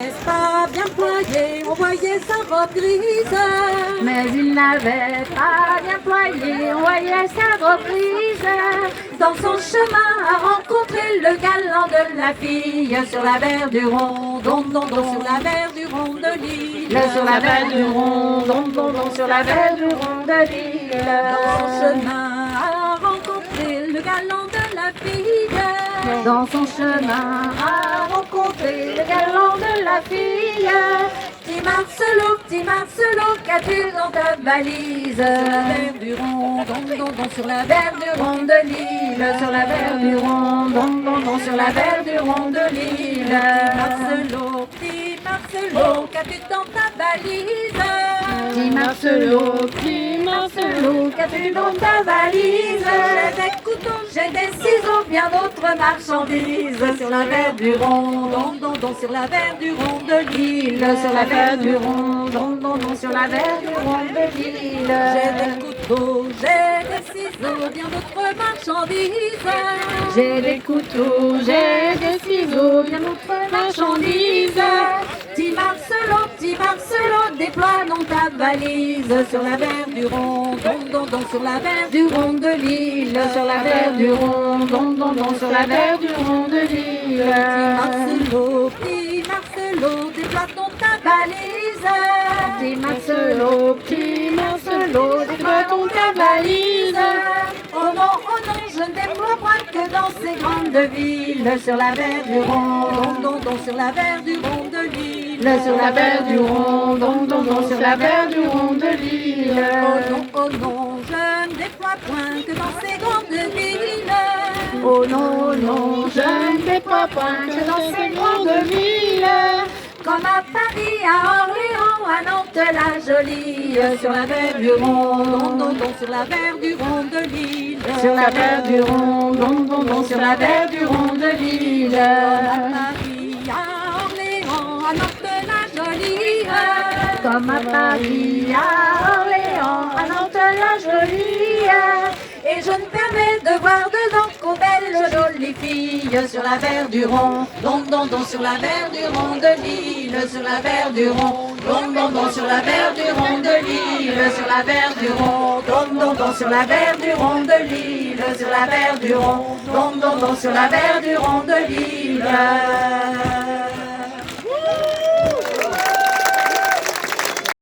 N'est-ce pas bien ployé, on voyait sa robe grise. Mais il n'avait pas bien ployé, on voyait sa robe grise. Dans son chemin a rencontré le galant de la fille sur la mer du Rond, sur la mer du Rond de l'île. Sur la mer du Rond, sur la mer du Rond de l'île. Dans son chemin a rencontré le galant de la fille. Dans son chemin a rencontré le galant de la fille. Petit Marcelo, qu'as-tu dans ta valise? Sur la mer du Rond, sur la mer du Rond de l'île. Sur la mer du Rond, sur la mer du Rond de l'île. Petit Marcelo, qu'as-tu dans ta valise? Petit Marcelo, qu'as-tu dans ta valise? J'ai des couteaux, j'ai des ciseaux, bien d'autres marchandises. Sur la mer du Rond, sur la mer du Rond de l'île. Sur la mer du Rond, sur la mer du Rond de l'île. J'ai des couteaux, j'ai des ciseaux, bien d'autres marchandises. J'ai des couteaux, j'ai des ciseaux, bien d'autres marchandises. Petit Marcelo, déploie dans ta valise. Sur la mer du Rond, sur la mer du Rond de l'île. Sur la mer du Rond, sur la mer du Rond de l'île. Petit Marcelo, déploie dans ta valise. Petit Marcelo, déploie dans ta valise. Oh non, je ne déploie point que dans ces grandes villes. Sur la mer du Rond, sur la mer du Rond de l'île. Sur la mer du Rond, sur la mer du Rond de l'île. Oh non, je ne déploie point que dans ces grandes villes. Oh non, je ne déploie point que dans ces grandes villes. Comme à Paris, à Orléans, à Nantes, la jolie. Sur la mer du Rond, sur la mer du Rond de l'île. Sur la mer du Rond, sur la mer du Rond de l'île. À Paris, à Orléans, à Nantes, la jolie. Comme à Paris, à Orléans, à Nantes, la jolie. Et je me permets de voir dedans qu'aux belles jolies filles. Sur la mer du Rond, sur la mer du Rond de l'île. Sur la mer du Rond, sur la mer du Rond de l'île. Sur la mer du Rond, sur la mer du Rond de l'île. Sur la mer du Rond, sur la mer du Rond de l'île.